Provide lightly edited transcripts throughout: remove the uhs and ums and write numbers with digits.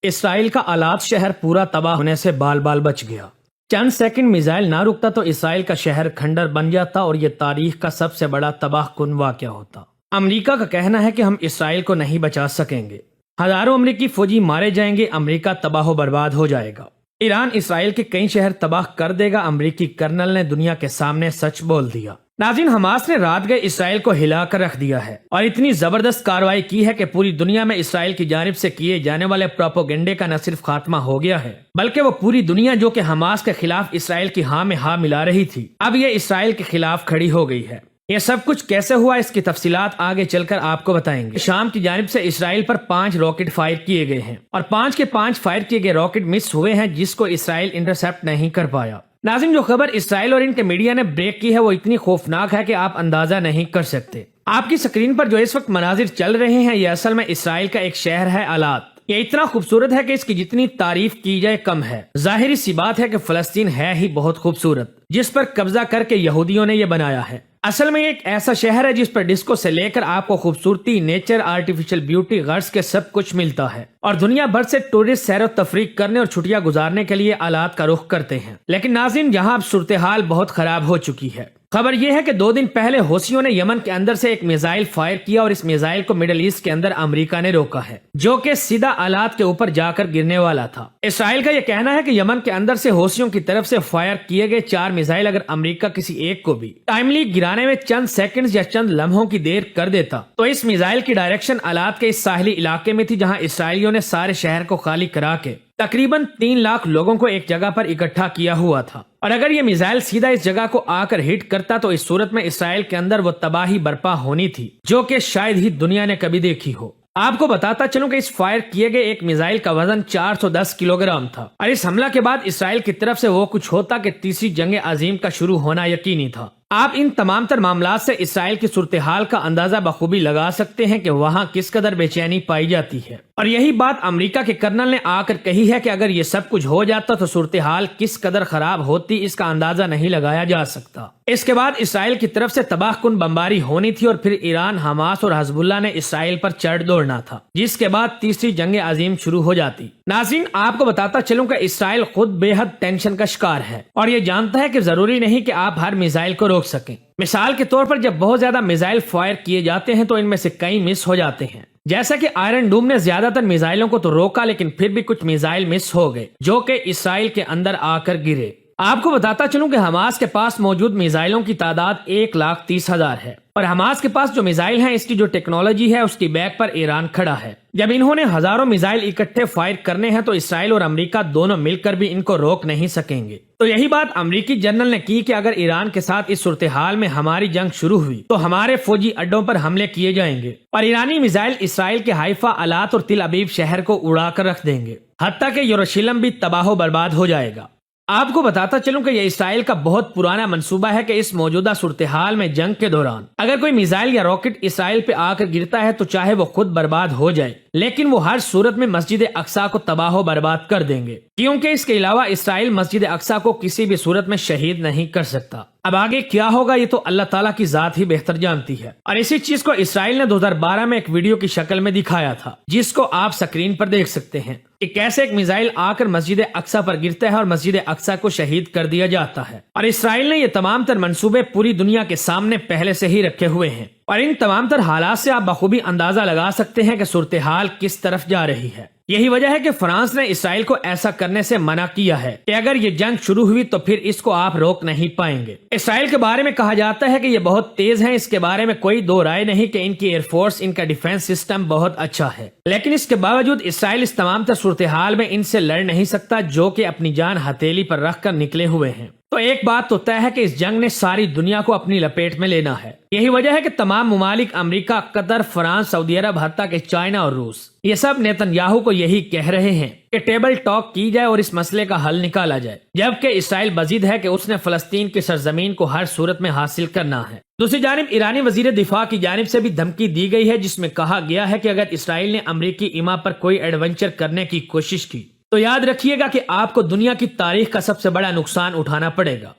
اسرائیل کا آلات شہر پورا تباہ ہونے سے بال بال بچ گیا۔ چند سیکنڈ میزائل نہ رکتا تو اسرائیل کا شہر کھنڈر بن جاتا اور یہ تاریخ کا سب سے بڑا تباہ کن واقعہ ہوتا۔ امریکہ کا کہنا ہے کہ ہم اسرائیل کو نہیں بچا سکیں گے، ہزاروں امریکی فوجی مارے جائیں گے، امریکہ تباہ و برباد ہو جائے گا، ایران اسرائیل کے کئی شہر تباہ کر دے گا، امریکی کرنل نے دنیا کے سامنے سچ بول دیا۔ ناظرین، حماس نے رات گئے اسرائیل کو ہلا کر رکھ دیا ہے اور اتنی زبردست کارروائی کی ہے کہ پوری دنیا میں اسرائیل کی جانب سے کیے جانے والے پروپیگنڈے کا نہ صرف خاتمہ ہو گیا ہے بلکہ وہ پوری دنیا جو کہ حماس کے خلاف اسرائیل کی ہاں میں ہاں ملا رہی تھی، اب یہ اسرائیل کے خلاف کھڑی ہو گئی ہے۔ یہ سب کچھ کیسے ہوا، اس کی تفصیلات آگے چل کر آپ کو بتائیں گے۔ شام کی جانب سے اسرائیل پر 5 راکٹ فائر کیے گئے ہیں اور 5 کے 5 فائر کیے گئے راکٹ مس ہوئے ہیں، جس کو اسرائیل انٹرسپٹ نہیں کر پایا۔ ناظرین، جو خبر اسرائیل اور ان کے میڈیا نے بریک کی ہے وہ اتنی خوفناک ہے کہ آپ اندازہ نہیں کر سکتے۔ آپ کی سکرین پر جو اس وقت مناظر چل رہے ہیں یہ اصل میں اسرائیل کا ایک شہر ہے آلات۔ یہ اتنا خوبصورت ہے کہ اس کی جتنی تعریف کی جائے کم ہے۔ ظاہری سی بات ہے کہ فلسطین ہے ہی بہت خوبصورت، جس پر قبضہ کر کے یہودیوں نے یہ بنایا ہے۔ اصل میں ایک ایسا شہر ہے جس پر ڈسکو سے لے کر آپ کو خوبصورتی، نیچر، آرٹیفیشل بیوٹی، غرض کے سب کچھ ملتا ہے اور دنیا بھر سے ٹورسٹ سیر و تفریح کرنے اور چھٹیاں گزارنے کے لیے آلات کا رخ کرتے ہیں۔ لیکن ناظرین، یہاں اب صورتحال بہت خراب ہو چکی ہے۔ خبر یہ ہے کہ 2 دن پہلے حوثیوں نے یمن کے اندر سے ایک میزائل فائر کیا اور اس میزائل کو مڈل ایسٹ کے اندر امریکہ نے روکا ہے، جو کہ سیدھا آلات کے اوپر جا کر گرنے والا تھا۔ اسرائیل کا یہ کہنا ہے کہ یمن کے اندر سے حوثیوں کی طرف سے فائر کیے گئے 4 میزائل اگر امریکہ کسی ایک کو بھی ٹائملی گرانے میں چند سیکنڈز یا چند لمحوں کی دیر کر دیتا تو اس میزائل کی ڈائریکشن آلات کے اس ساحلی علاقے میں تھی، جہاں اسرائیلیوں نے سارے شہر کو خالی کرا کے تقریباً 3 لاکھ لوگوں کو ایک جگہ پر اکٹھا کیا ہوا تھا۔ اور اگر یہ میزائل سیدھا اس جگہ کو آ کر ہٹ کرتا تو اس صورت میں اسرائیل کے اندر وہ تباہی برپا ہونی تھی جو کہ شاید ہی دنیا نے کبھی دیکھی ہو۔ آپ کو بتاتا چلوں کہ اس فائر کیے گئے ایک میزائل کا وزن 410 کلو گرام تھا اور اس حملہ کے بعد اسرائیل کی طرف سے وہ کچھ ہوتا کہ تیسری جنگ عظیم کا شروع ہونا یقینی تھا۔ آپ ان تمام تر معاملات سے اسرائیل کی صورتحال کا اندازہ بخوبی لگا سکتے ہیں کہ وہاں کس قدر بے چینی پائی جاتی ہے، اور یہی بات امریکہ کے کرنل نے آ کر کہی ہے کہ اگر یہ سب کچھ ہو جاتا تو صورتحال کس قدر خراب ہوتی اس کا اندازہ نہیں لگایا جا سکتا۔ اس کے بعد اسرائیل کی طرف سے تباہ کن بمباری ہونی تھی اور پھر ایران، حماس اور حزب اللہ نے اسرائیل پر چڑھ دوڑنا تھا، جس کے بعد تیسری جنگ عظیم شروع ہو جاتی۔ ناظرین، آپ کو بتاتا چلوں کہ اسرائیل خود بے حد ٹینشن کا شکار ہے اور یہ جانتا ہے کہ ضروری نہیں کہ آپ ہر میزائل کو روک سکیں۔ مثال کے طور پر جب بہت زیادہ میزائل فائر کیے جاتے ہیں تو ان میں سے کئی مس ہو جاتے ہیں، جیسا کہ آئرن ڈوم نے زیادہ تر میزائلوں کو تو روکا لیکن پھر بھی کچھ میزائل مس ہو گئے جو کہ اسرائیل کے اندر آ کر گرے۔ آپ کو بتاتا چلوں کہ حماس کے پاس موجود میزائلوں کی تعداد 1,30,000 ہے اور حماس کے پاس جو میزائل ہیں اس کی جو ٹیکنالوجی ہے اس کی بیک پر ایران کھڑا ہے۔ جب انہوں نے ہزاروں میزائل اکٹھے فائر کرنے ہیں تو اسرائیل اور امریکہ دونوں مل کر بھی ان کو روک نہیں سکیں گے۔ تو یہی بات امریکی جنرل نے کی کہ اگر ایران کے ساتھ اس صورتحال میں ہماری جنگ شروع ہوئی تو ہمارے فوجی اڈوں پر حملے کیے جائیں گے اور ایرانی میزائل اسرائیل کے حیفا، آلات اور تل ابیب شہر کو اڑا کر رکھ دیں گے، حتیٰ کہ یروشلم بھی تباہ و برباد ہو جائے گا۔ آپ کو بتاتا چلوں کہ یہ اسرائیل کا بہت پرانا منصوبہ ہے کہ اس موجودہ صورتحال میں جنگ کے دوران اگر کوئی میزائل یا راکٹ اسرائیل پہ آ کر گرتا ہے تو چاہے وہ خود برباد ہو جائے لیکن وہ ہر صورت میں مسجد اقصی کو تباہ و برباد کر دیں گے، کیونکہ اس کے علاوہ اسرائیل مسجد اقصی کو کسی بھی صورت میں شہید نہیں کر سکتا۔ اب آگے کیا ہوگا یہ تو اللہ تعالیٰ کی ذات ہی بہتر جانتی ہے، اور اسی چیز کو اسرائیل نے 2012 میں ایک ویڈیو کی شکل میں دکھایا تھا جس کو آپ سکرین پر دیکھ سکتے ہیں کہ کیسے ایک میزائل آ کر مسجد اقصی پر گرتا ہے اور مسجد اقصی کو شہید کر دیا جاتا ہے۔ اور اسرائیل نے یہ تمام تر منصوبے پوری دنیا کے سامنے پہلے سے ہی رکھے ہوئے ہیں اور ان تمام تر حالات سے آپ بخوبی اندازہ لگا سکتے ہیں کہ صورتحال کس طرف جا رہی ہے۔ یہی وجہ ہے کہ فرانس نے اسرائیل کو ایسا کرنے سے منع کیا ہے کہ اگر یہ جنگ شروع ہوئی تو پھر اس کو آپ روک نہیں پائیں گے۔ اسرائیل کے بارے میں کہا جاتا ہے کہ یہ بہت تیز ہیں، اس کے بارے میں کوئی دو رائے نہیں کہ ان کی ایئر فورس، ان کا ڈیفنس سسٹم بہت اچھا ہے، لیکن اس کے باوجود اسرائیل اس تمام تر صورتحال میں ان سے لڑ نہیں سکتا جو کہ اپنی جان ہتھیلی پر رکھ کر نکلے ہوئے ہیں۔ تو ایک بات تو طے ہے کہ اس جنگ نے ساری دنیا کو اپنی لپیٹ میں لینا ہے۔ یہی وجہ ہے کہ تمام ممالک، امریکہ، قطر، فرانس، سعودی عرب، حتیٰ کہ چائنا اور روس، یہ سب نیتن یاہو کو یہی کہہ رہے ہیں کہ ٹیبل ٹاک کی جائے اور اس مسئلے کا حل نکالا جائے، جبکہ اسرائیل مزید ہے کہ اس نے فلسطین کی سرزمین کو ہر صورت میں حاصل کرنا ہے۔ دوسری جانب ایرانی وزیر دفاع کی جانب سے بھی دھمکی دی گئی ہے جس میں کہا گیا ہے کہ اگر اسرائیل نے امریکی ایما پر کوئی ایڈونچر کرنے کی کوشش کی تو یاد رکھیے گا کہ آپ کو دنیا کی تاریخ کا سب سے بڑا نقصان اٹھانا پڑے گا۔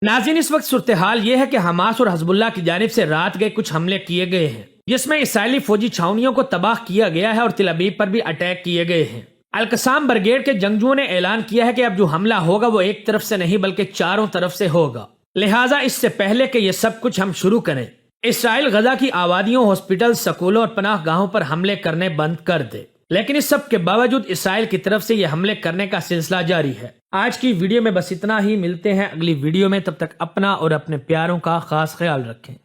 ناظرین، اس وقت صورتحال یہ ہے کہ حماس اور حزب اللہ کی جانب سے رات گئے کچھ حملے کیے گئے ہیں جس میں اسرائیلی فوجی چھاونیوں کو تباہ کیا گیا ہے اور تل ابیب پر بھی اٹیک کیے گئے ہیں۔ القسام بریگیڈ کے جنگجوؤں نے اعلان کیا ہے کہ اب جو حملہ ہوگا وہ ایک طرف سے نہیں بلکہ چاروں طرف سے ہوگا، لہٰذا اس سے پہلے کہ یہ سب کچھ ہم شروع کریں، اسرائیل غزہ کی آبادیوں، ہاسپٹل، سکولوں اور پناہ گاہوں پر حملے کرنے بند کر دے۔ لیکن اس سب کے باوجود اسرائیل کی طرف سے یہ حملے کرنے کا سلسلہ جاری ہے۔ آج کی ویڈیو میں بس اتنا ہی، ملتے ہیں اگلی ویڈیو میں، تب تک اپنا اور اپنے پیاروں کا خاص خیال رکھیں۔